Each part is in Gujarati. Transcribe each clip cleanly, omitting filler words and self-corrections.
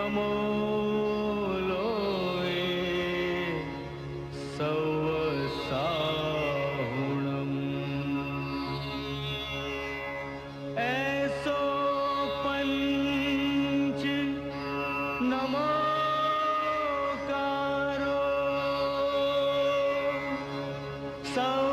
નમો લોય સવ સાહુણમ એસો પંચ નમોકારો સૌ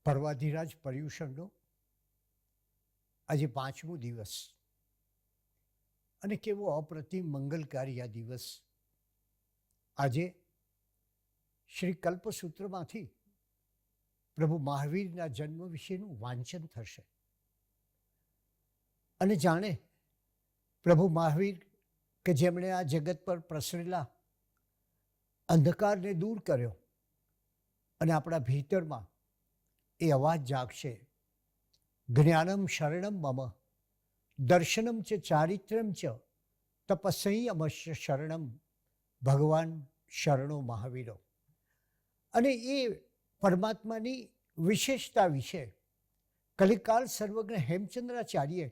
પર્વાધિરાજ પર્યુષણનો આજે 5મો દિવસ અને કેવો અપ્રતિમ મંગલકારી આ દિવસ. આજે શ્રી કલ્પસૂત્રમાંથી પ્રભુ મહાવીરના જન્મ વિશેનું વાંચન થશે અને જાણે પ્રભુ મહાવીર કે જેમણે આ જગત પર પ્રસરેલા અંધકારને દૂર કર્યો અને આપણા ભીતરમાં એ અવાજ જાગશે, જ્ઞાનમ શરણમ મમ દર્શનમ ચ ચારિત્ર્યમ ચ તપસંયમસ્ય શરણમ ભગવાન શરણો મહાવીરો. અને એ પરમાત્માની વિશેષતા વિશે કલિકાલ સર્વજ્ઞ હેમચંદ્રાચાર્યે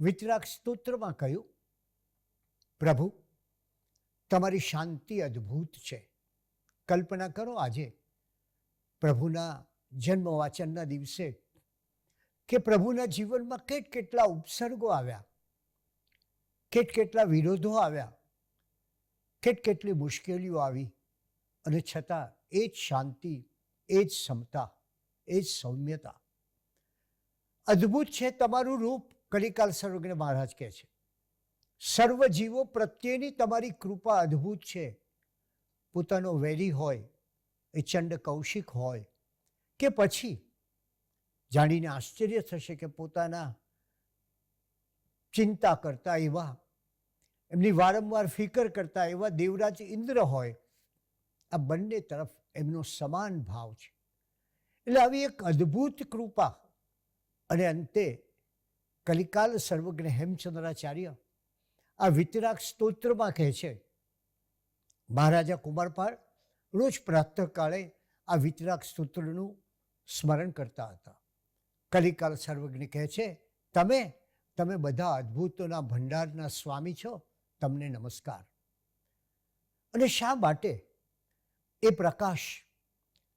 વિતરાગ સ્તોત્રમાં કહ્યું, પ્રભુ તમારી શાંતિ અદ્ભુત છે. કલ્પના કરો આજે પ્રભુના જન્મ વાચનના દિવસે કે પ્રભુના જીવનમાં કેટલા ઉપસર્ગો આવ્યા, કેટલા વિરોધો આવ્યા, કેટલી મુશ્કેલીઓ આવી, અને છતાં એ જ શાંતિ, એ જ સમતા, એ જ સૌમ્યતા. અદ્ભુત છે તમારું રૂપ, કલિકાલ સર્વજ્ઞ મહારાજ કહે છે. સર્વ જીવો પ્રત્યેની તમારી કૃપા અદ્ભુત છે. પોતાનો વેરી હોય, એ ચંડ કૌશિક હોય, કે પછી જાણીને આશ્ચર્ય થશે કે પોતાના ચિંતા કરતા એવા, એમની વારંવાર ફિકર કરતા એવા દેવરાજ ઇન્દ્ર હોય, આ બંને તરફ એમનો સમાન ભાવ છે. એટલે આવી એક અદ્ભુત કૃપા. અને અંતે કલિકાલ સર્વજ્ઞ હેમચંદ્રાચાર્ય આ વિતરાગ સ્તોત્રમાં કહે છે, મહારાજા કુમારપાળ રોજ પ્રાતઃકાળે આ વિતરાગ સ્તોત્રનું સ્મરણ કરતા હતા. કલિકાલ સર્વજ્ઞ કહે છે, તમે બધા અદ્ભુતોના ભંડારના સ્વામી છો, તમને નમસ્કાર. અને શા માટે એ પ્રકાશ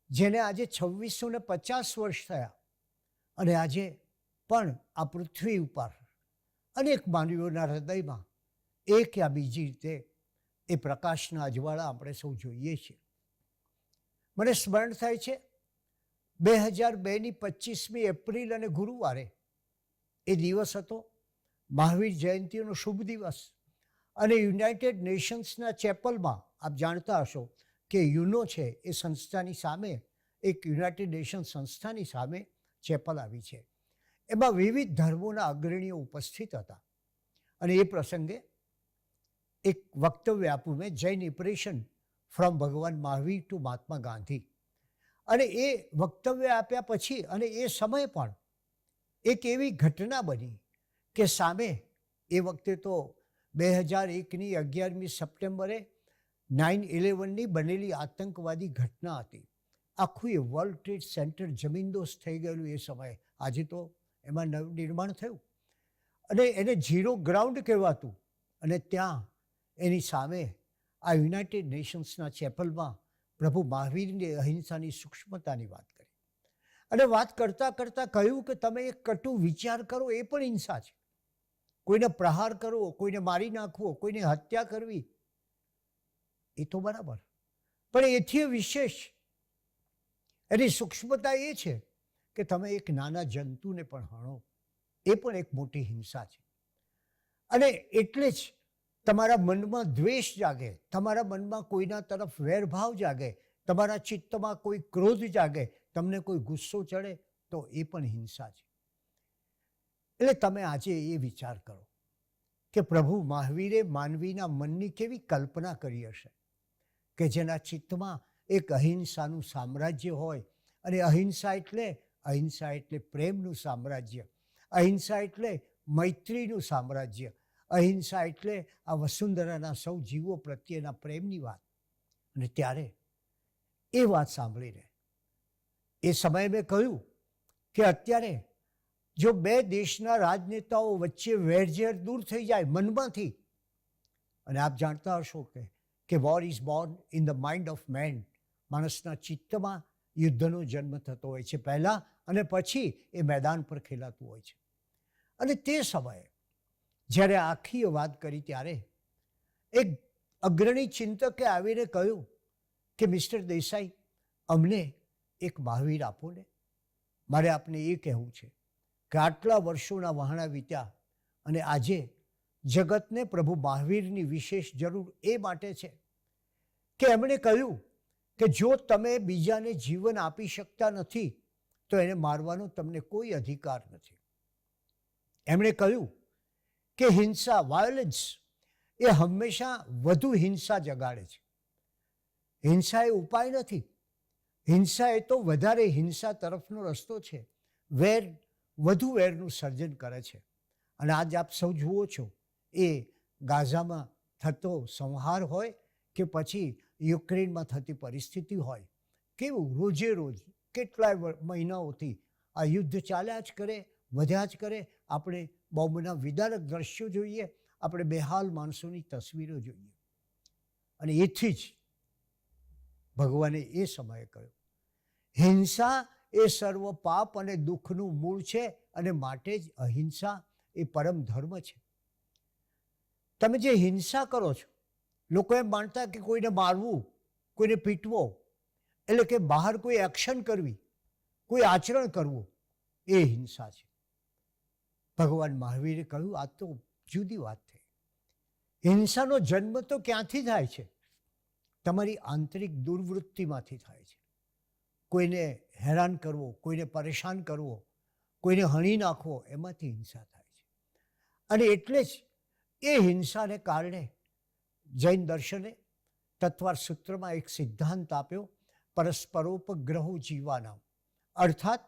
જેને આજે 2650 વર્ષ થયા અને આજે પણ આ પૃથ્વી ઉપર અનેક માનવીઓના હૃદયમાં એક યા બીજી રીતે એ પ્રકાશના અજવાળા આપણે સૌ જોઈએ છીએ. મને સ્મરણ થાય છે 2002ની 25મી એપ્રિલ અને ગુરુવારે એ દિવસ હતો મહાવીર જયંતિનો શુભ દિવસ. અને યુનાઇટેડ નેશન્સના ચેપલમાં આપ જાણતા હશો કે યુનો છે એ સંસ્થાની સામે, એક યુનાઇટેડ નેશન સંસ્થાની સામે ચેપલ આવી છે. એમાં વિવિધ ધર્મોના અગ્રણીઓ ઉપસ્થિત હતા. અને એ પ્રસંગે એક વક્તવ્ય આપ્યું મેં, જૈન ઇમ્પ્રેશન ફ્રોમ ભગવાન મહાવીર ટુ મહાત્મા ગાંધી. અને એ વક્તવ્ય આપ્યા પછી અને એ સમયે પણ એક એવી ઘટના બની કે સામે એ વખતે તો 2001ની 11મી સપ્ટેમ્બરે 9/11ની બનેલી આતંકવાદી ઘટના હતી. આખું એ વર્લ્ડ ટ્રેડ સેન્ટર જમીનદોસ્ત થઈ ગયેલું એ સમયે. આજે તો એમાં નવનિર્માણ થયું અને એને ઝીરો ગ્રાઉન્ડ કહેવાતું. અને ત્યાં એની સામે આ યુનાઇટેડ નેશન્સના ચેપલમાં પ્રભુ મહાવીરની અહિંસાની સૂક્ષ્મતાની વાત કરી. અને વાત કરતાં કરતાં કહ્યું કે તમે એક કટુ વિચાર કરો એ પણ હિંસા છે. કોઈને પ્રહાર કરવો, કોઈને મારી નાખવો, કોઈને હત્યા કરવી એ તો બરાબર, પણ એથી વિશેષ એની સૂક્ષ્મતા એ છે કે તમે એક નાના જંતુને પણ હણો, એ પણ એક મોટી હિંસા છે. અને એટલે જ તમારા મનમાં દ્વેષ જાગે, તમારા મનમાં કોઈના તરફ વેરભાવ જાગે, તમારા ચિત્તમાં કોઈ ક્રોધ જાગે, તમને કોઈ ગુસ્સો ચડે, તો એ પણ હિંસા છે. એટલે તમે આજે એ વિચાર કરો કે પ્રભુ મહાવીરે માનવીના મનની કેવી કલ્પના કરી હશે કે જેના ચિત્તમાં એક અહિંસાનું સામ્રાજ્ય હોય. અને અહિંસા એટલે પ્રેમનું સામ્રાજ્ય, અહિંસા એટલે મૈત્રીનું સામ્રાજ્ય, અહિંસા એટલે આ વસુંધરાના સૌ જીવો પ્રત્યેના પ્રેમની વાત. અને ત્યારે એ વાત સાંભળીને એ સમયે મેં કહ્યું કે અત્યારે જો બે દેશના રાજનેતાઓ વચ્ચે વેરઝેર દૂર થઈ જાય મનમાંથી, અને આપ જાણતા હશો કે war is born in the mind of man, માણસના ચિત્તમાં યુદ્ધનો જન્મ થતો હોય છે પહેલાં, અને પછી એ મેદાન પર ખેલાતું હોય છે. અને તે સમયે જ્યારે આખી વાત કરી ત્યારે એક અગ્રણી ચિંતકે આવીને કહ્યું કે મિસ્ટર દેસાઈ, અમને એક મહાવીર આપો ને. મારે આપને એ કહેવું છે કે આટલા વર્ષોના વહાણા વીત્યા અને આજે જગતને પ્રભુ મહાવીરની વિશેષ જરૂર એ માટે છે કે એમણે કહ્યું કે જો તમે બીજાને જીવન આપી શકતા નથી તો એને મારવાનો તમને કોઈ અધિકાર નથી. એમણે કહ્યું કે હિંસા, વાયોલન્સ એ હંમેશા વધુ હિંસા જગાડે છે. હિંસા એ ઉપાય નથી. હિંસા એ તો વધારે હિંસા તરફનો રસ્તો છે. વેર વધુ વેરનું સર્જન કરે છે. અને આજ આપ સૌ જુઓ છો એ ગાઝામાં થતો સંહાર હોય કે પછી યુક્રેનમાં થતી પરિસ્થિતિ હોય, કેવું રોજે રોજ કેટલાય મહિનાઓથી આ યુદ્ધ ચાલ્યા જ કરે, વધ્યા જ કરે. આપણે બોમ્બના વિદારક દ્રશ્યો જોઈએ, આપણે બેહાલ માણસોની તસવીરો જોઈએ. અને એથી જ ભગવાને એ સમયે કહ્યું, હિંસા એ સર્વ પાપ અને દુઃખનું મૂળ છે અને માટે જ અહિંસા એ પરમ ધર્મ છે. તમે જે હિંસા કરો છો, લોકો એમ માનતા કે કોઈને મારવું, કોઈને પીટવો એટલે કે બહાર કોઈ એક્શન કરવી, કોઈ આચરણ કરવું, એ હિંસા છે. ભગવાન મહાવીરે કહ્યું આ તો જુદી વાત થઈ. હિંસાનો જન્મ તો ક્યાંથી થાય છે? તમારી આંતરિક દુર્વૃત્તિમાંથી થાય છે. કોઈને હેરાન કરવો, કોઈને પરેશાન કરવો, કોઈને હણી નાખવો, એમાંથી હિંસા થાય છે. અને એટલે જ એ હિંસાને કારણે જૈન દર્શને તત્વાર સૂત્રમાં એક સિદ્ધાંત આપ્યો, પરસ્પરોપગ્રહો જીવાનામ. અર્થાત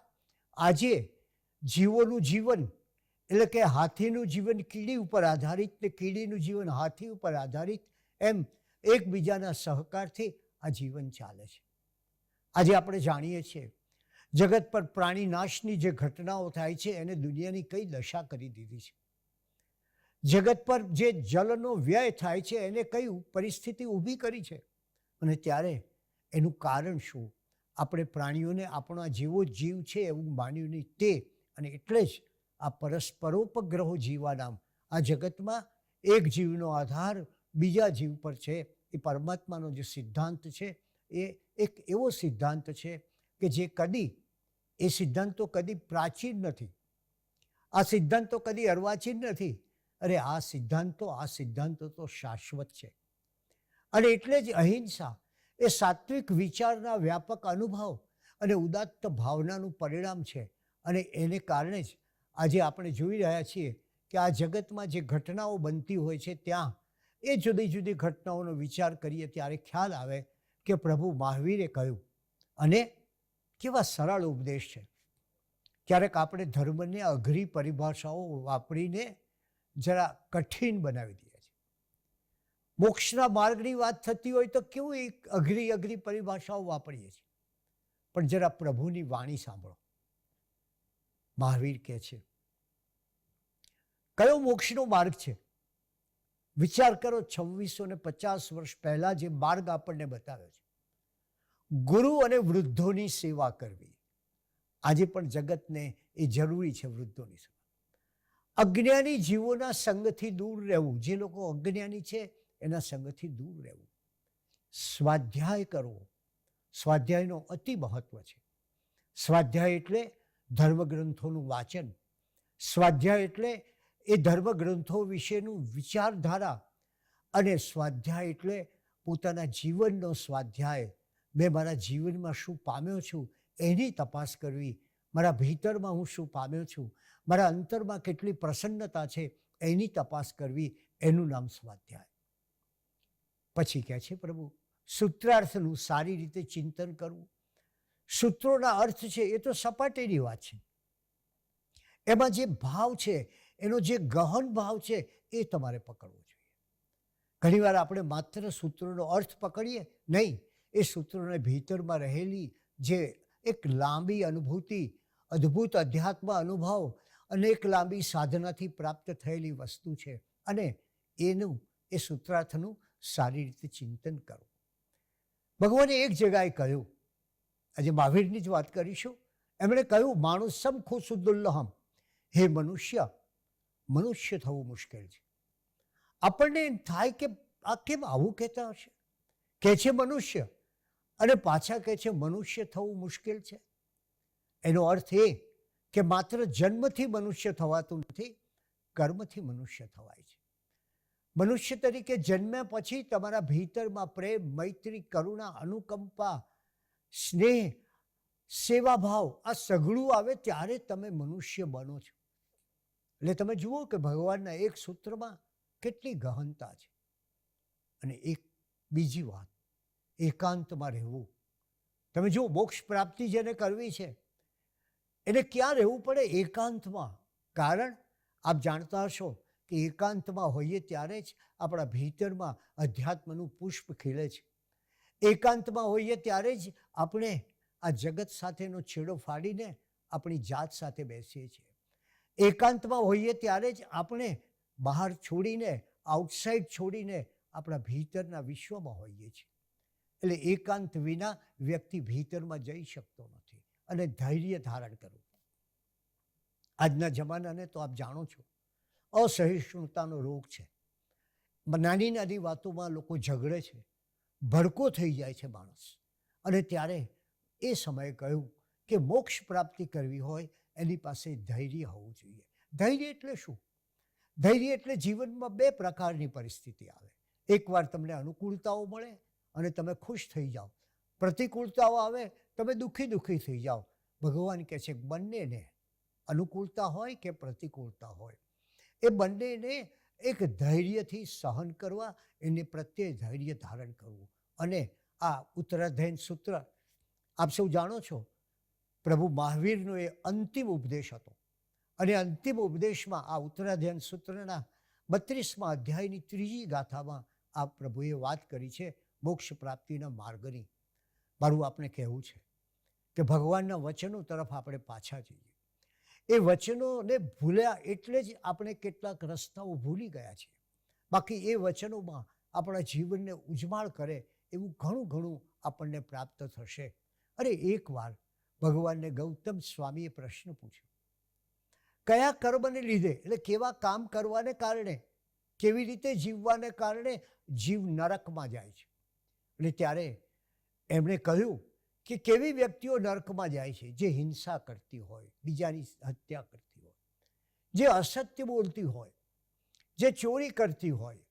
આજે જીવોનું જીવન એટલે કે હાથીનું જીવન કીડી ઉપર આધારિત ને કીડીનું જીવન હાથી ઉપર આધારિત, એમ એકબીજાના સહકારથી આ જીવન ચાલે છે. આજે આપણે જાણીએ છીએ જગત પર પ્રાણી નાશની જે ઘટનાઓ થાય છે એને દુનિયાની કઈ દશા કરી દીધી છે. જગત પર જે જલનો વ્યય થાય છે એને કઈ પરિસ્થિતિ ઊભી કરી છે. અને ત્યારે એનું કારણ શું? આપણે પ્રાણીઓને આપણા જેવો જ જીવ છે એવું માન્યું નહીં તે. અને એટલે જ આ પરસ્પરોપગ્રહો જીવાનામ, આ જગતમાં એક જીવનો આધાર બીજા જીવ પર છે. એ પરમાત્માનો જે સિદ્ધાંત છે એ એક એવો સિદ્ધાંત છે કે જે એ સિદ્ધાંતો કદી પ્રાચીન નથી, આ સિદ્ધાંતો કદી અર્વાચીન નથી. અરે આ સિદ્ધાંતો તો શાશ્વત છે. અને એટલે જ અહિંસા એ સાત્વિક વિચારના વ્યાપક અનુભવ અને ઉદાત્ત ભાવનાનું પરિણામ છે. અને એને કારણે જ આજે આપણે જોઈ રહ્યા છીએ કે આ જગતમાં જે ઘટનાઓ બનતી હોય છે ત્યાં એ જુદી જુદી ઘટનાઓનો વિચાર કરીએ ત્યારે ખ્યાલ આવે કે પ્રભુ મહાવીરે કહ્યું. અને કેવા સરળ ઉપદેશ છે. ક્યારેક આપણે ધર્મને અઘરી પરિભાષાઓ વાપરીને જરા કઠિન બનાવી દઈએ છીએ. મોક્ષના માર્ગની વાત થતી હોય તો કેવું એક અઘરી પરિભાષાઓ વાપરીએ છીએ. પણ જરા પ્રભુની વાણી સાંભળો. મહાવીર કહે છે, કયો મોક્ષનો માર્ગ છે? વિચાર કરો, 2650 વર્ષ પહેલા જે માર્ગ આપણને બતાવ્યો છે, ગુરુ અને વૃદ્ધોની સેવા કરવી. આજે પણ જગતને એ જરૂરી છે, વૃદ્ધોની સેવા. અજ્ઞાની જીવોના સંગથી દૂર રહેવું, જે લોકો અજ્ઞાની છે એના સંગથી દૂર રહેવું. સ્વાધ્યાય કરવો, સ્વાધ્યાયનો અતિ મહત્વ છે. સ્વાધ્યાય એટલે ધર્મગ્રંથોનું વાંચન. સ્વાધ્યાય એટલે એ ધર્મગ્રંથો વિશેનું વિચારધારા. અને સ્વાધ્યાય એટલે પોતાના જીવનનો સ્વાધ્યાય, મેં મારા જીવનમાં શું પામ્યો છું એની તપાસ કરવી, મારા ભીતરમાં હું શું પામ્યો છું, મારા અંતરમાં કેટલી પ્રસન્નતા છે એની તપાસ કરવી, એનું નામ સ્વાધ્યાય. પછી કહે છે પ્રભુ સૂત્રાર્થનું સારી રીતે ચિંતન કરવું. સૂત્રોના અર્થ છે એ તો સપાટીની વાત છે, એમાં જે ભાવ છે એનો જે ગહન ભાવ છે એ તમારે પકડવો જોઈએ. ઘણીવાર આપણે માત્ર સૂત્રોનો અર્થ પકડીએ નહીં, એ સૂત્રોને ભીતરમાં રહેલી જે એક લાંબી અનુભૂતિ, અદ્ભુત અધ્યાત્મ અનુભવ અને એક લાંબી સાધનાથી પ્રાપ્ત થયેલી વસ્તુ છે, અને એનું એ સૂત્રાર્થનું સારી રીતે ચિંતન કરો. ભગવાને એક જગાએ કહ્યું, આજે મહાવીરની જ વાત કરીશું, એમણે કહ્યું માણસમ ખુશુદુલ્લહમ, હે મનુષ્ય, મનુષ્ય થવું મુશ્કેલ છે. આપણને એમ થાય કે આ કેમ આવું કહેતા હશે, કહે છે મનુષ્ય અને પાછા કહે છે મનુષ્ય થવું મુશ્કેલ છે. એનો અર્થ એ કે માત્ર જન્મથી મનુષ્ય થવાતું નથી, કર્મથી મનુષ્ય થવાય છે. મનુષ્ય તરીકે જન્મ્યા પછી તમારા ભીતરમાં પ્રેમ, મૈત્રી, કરુણા, અનુકંપા, સ્નેહ, સેવાભાવ આ સઘળું આવે ત્યારે તમે મનુષ્ય બનો છો. એટલે તમે જુઓ કે ભગવાનના એક સૂત્રમાં કેટલી ગહનતા છે. અને એક બીજી વાત, એકાંતમાં રહેવું. તમે જુઓ મોક્ષ પ્રાપ્તિ જેને કરવી છે એને ક્યાં રહેવું પડે? એકાંતમાં. કારણ આપ જાણતા હશો કે એકાંતમાં હોઈએ ત્યારે જ આપણા ભીતરમાં અધ્યાત્મનું પુષ્પ ખીલે છે. એકાંતમાં હોઈએ ત્યારે જ આપણે આ જગત સાથેનો છેડો ફાડીને આપણી જાત સાથે બેસીએ છીએ. એકાંતમાં હોઈએ ત્યારે જ આપણે બહાર છોડીને, આઉટસાઇડ છોડીને આપણા ભીતરના વિશ્વમાં હોઈએ છીએ. એટલે એકાંત વિના વ્યક્તિ ભીતરમાં જઈ શકતો નથી. અને ધૈર્ય ધારણ કરવું. આજના જમાનાને તો આપ જાણો છો, અસહિષ્ણુતાનો રોગ છે. નાની નાની વાતોમાં લોકો ઝઘડે છે, ભડકો થઈ જાય છે માણસ. અને ત્યારે એ સમયે કહ્યું કે મોક્ષ પ્રાપ્તિ કરવી હોય એની પાસે ધૈર્ય હોવું જોઈએ. ધૈર્ય એટલે શું? ધૈર્ય એટલે જીવનમાં બે પ્રકારની પરિસ્થિતિ આવે. એકવાર તમને અનુકૂળતાઓ મળે અને તમે ખુશ થઈ જાઓ, પ્રતિકૂળતાઓ આવે તમે દુઃખી થઈ જાઓ. ભગવાન કહે છે બંનેને, અનુકૂળતા હોય કે પ્રતિકૂળતા હોય, એ બંનેને એક ધૈર્યથી સહન કરવા, એને પ્રત્યે ધૈર્ય ધારણ કરવું. અને આ ઉત્તરાધ્યાયન સૂત્ર આપ સૌ જાણો છો, પ્રભુ મહાવીરનો એ અંતિમ ઉપદેશ હતો. અને અંતિમ ઉપદેશમાં આ ઉત્તરાધ્યાયન સૂત્રના 32મા અધ્યાયની 3જી ગાથામાં આ પ્રભુએ વાત કરી છે મોક્ષ પ્રાપ્તિના માર્ગની. મારું આપણે કહેવું છે કે ભગવાનના વચનો તરફ આપણે પાછા જઈએ. એ વચનોને ભૂલ્યા એટલે જ આપણે કેટલાક રસ્તાઓ ભૂલી ગયા છીએ. બાકી એ વચનોમાં આપણા જીવનને ઉજ્જવળ કરે એવું ઘણું ઘણું આપણને પ્રાપ્ત થશે. અરે એકવાર ભગવાનને ગૌતમ સ્વામીએ પ્રશ્ન પૂછ્યો, કયા કર્મને લીધે, એટલે કેવા કામ કરવાને કારણે, કેવી રીતે જીવવાને કારણે જીવ નરકમાં જાય છે? એટલે ત્યારે એમણે કહ્યું કે કેવી વ્યક્તિઓ નરકમાં જાય છે? જે હિંસા કરતી હોય, બીજાની હત્યા કરતી હોય, જે અસત્ય બોલતી હોય, જે ચોરી કરતી હોય,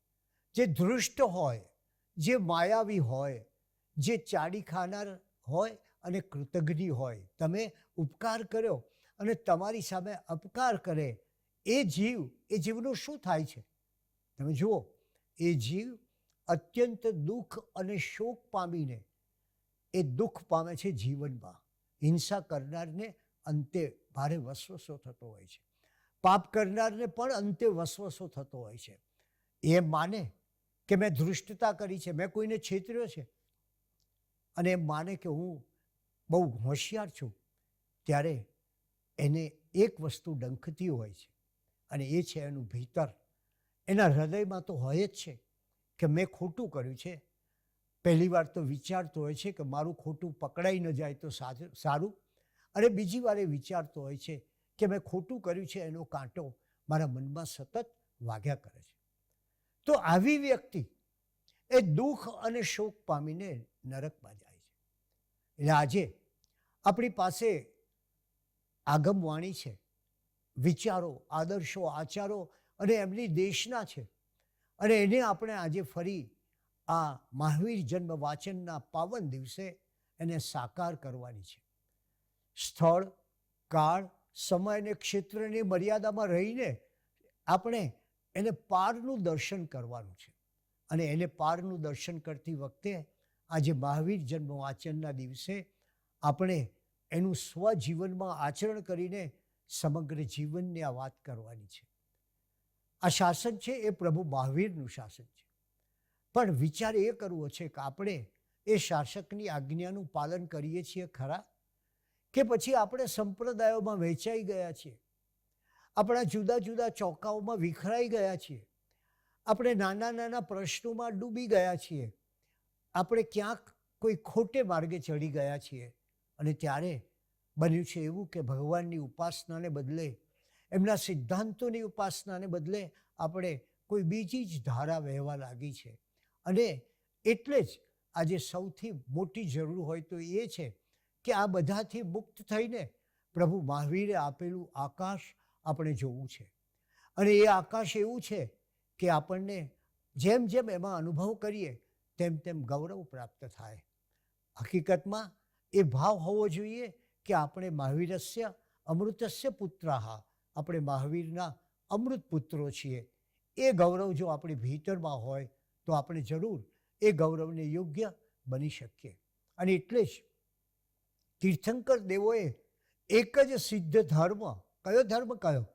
જે ધૃષ્ટ હોય, જે માયાવી હોય, જે ચાડી ખાનાર હોય અને કૃતજ્ઞ હોય. તમે ઉપકાર કર્યો અને તમારી સામે અપકાર કરે એ જીવનું શું થાય છે? તમે જુઓ, એ જીવ અત્યંત દુઃખ અને શોક પામીને એ દુઃખ પામે છે જીવનમાં. હિંસા કરનારને અંતે ભારે વસવસો થતો હોય છે. પાપ કરનારને પણ અંતે વસવસો થતો હોય છે. એ માને કે મેં ધૃષ્ટતા કરી છે, મેં કોઈને છેતર્યો છે, અને એમ માને કે હું બહુ હોશિયાર છું, ત્યારે એને એક વસ્તુ ડંખતી હોય છે, અને એ છે એનું ભીતર. એના હૃદયમાં તો હોય જ છે કે મેં ખોટું કર્યું છે. પહેલી વાર તો વિચારતો હોય છે કે મારું ખોટું પકડાઈ ન જાય તો સારું, અને બીજી વાર એ વિચારતો હોય છે કે મેં ખોટું કર્યું છે, એનો કાંટો મારા મનમાં સતત વાગ્યા કરે છે. તો આવી વ્યક્તિ એ દુઃખ અને શોક પામીને નરકમાં જાય છે. એટલે આજે આપણી પાસે આગમવાણી છે, વિચારો, આદર્શો, આચારો અને એમની દેશના છે, અને એને આપણે આજે ફરી આ મહાવીર જન્મ વાચનના પાવન દિવસે એને સાકાર કરવાની છે. સ્થળ, કાળ, સમય અને ક્ષેત્રની મર્યાદામાં રહીને આપણે એને પારનું દર્શન કરવાનું છે. અને એને પારનું દર્શન કરતી વખતે આજે મહાવીર જન્મ વાંચનના દિવસે આપણે એનું સ્વજીવનમાં આચરણ કરીને સમગ્ર જીવનની આ વાત કરવાની છે. આ શાસન છે એ પ્રભુ મહાવીરનું શાસન છે. પણ વિચાર એ કરવો છે કે આપણે એ શાસકની આજ્ઞાનું પાલન કરીએ છીએ ખરા, કે પછી આપણે સંપ્રદાયોમાં વહેંચાઈ ગયા છીએ, આપણા જુદા જુદા ચોકાઓમાં વિખરાઈ ગયા છીએ, આપણે નાના નાના પ્રશ્નોમાં ડૂબી ગયા છીએ, આપણે ક્યાંક કોઈ ખોટે માર્ગે ચડી ગયા છીએ. અને ત્યારે બન્યું છે એવું કે ભગવાનની ઉપાસનાને બદલે, એમના સિદ્ધાંતોની ઉપાસનાને બદલે આપણે કોઈ બીજી જ ધારા વહેવા લાગી છે. અને એટલે જ આજે સૌથી મોટી જરૂર હોય તો એ છે કે આ બધાથી મુક્ત થઈને પ્રભુ મહાવીરે આપેલું આકાશ આપણે જોવું છે. અને એ આકાશ એવું છે કે આપણને જેમ જેમ એમાં અનુભવ કરીએ તેમ તેમ ગૌરવ પ્રાપ્ત થાય. હકીકતમાં એ ભાવ હોવો જોઈએ કે આપણે મહાવીરસ્ય અમૃતસ્ય પુત્રાહ, આપણે મહાવીરના અમૃત પુત્રો છીએ. એ ગૌરવ જો આપણી ભીતરમાં હોય તો આપણે જરૂર એ ગૌરવને યોગ્ય બની શકીએ. અને એટલે જ તીર્થંકર દેવોએ એક જ સિદ્ધ ધર્મ, કયો ધર્મ કયો?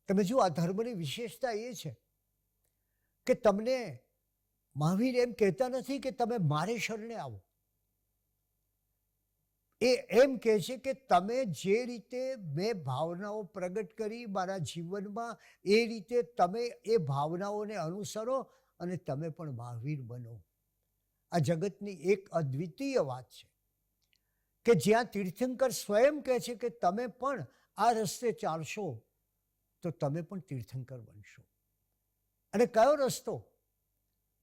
તમે જુઓ, આ ધર્મની વિશેષતા એ છે કે તમને મહાવીર એમ કહેતા નથી કે તમે મારે શરણે આવો. એ એમ કહે છે કે તમે જે રીતે મેં ભાવનાઓ પ્રગટ કરી મારા જીવનમાં, એ રીતે તમે એ ભાવનાઓને અનુસરો અને તમે પણ મહાવીર બનો. આ જગતની એક અદ્વિતીય વાત છે કે જ્યાં તીર્થંકર સ્વયં કહે છે કે તમે પણ આ રસ્તે ચાલશો તો તમે પણ તીર્થંકર બનશો. અને કયો રસ્તો?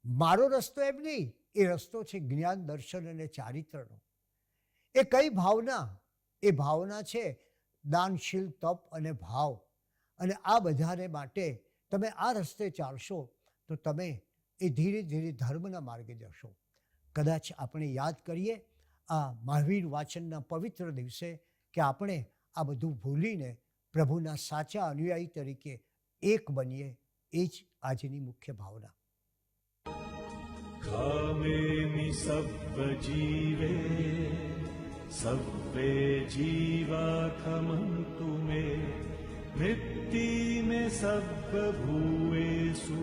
મારો રસ્તો એમ નહીં, એ રસ્તો છે જ્ઞાન, દર્શન અને ચારિત્રનો. એ કઈ ભાવના? એ ભાવના છે દાનશીલ, તપ અને ભાવ. અને આ બધાને માટે તમે આ રસ્તે ચાલશો તો તમે એ ધીરે ધીરે ધર્મના માર્ગે જશો. કદાચ આપણે યાદ કરીએ આ મહાવીર વાચનના પવિત્ર દિવસે કે આપણે આ બધું ભૂલીને પ્રભુના સાચા અનુયાયી તરીકે એક બનીએ. એ જ આજની મુખ્ય ભાવના. खामेमि सब्बजीवे सब्बे जीवा खमन्तु मे मृत्ति में सब्बभूतेषु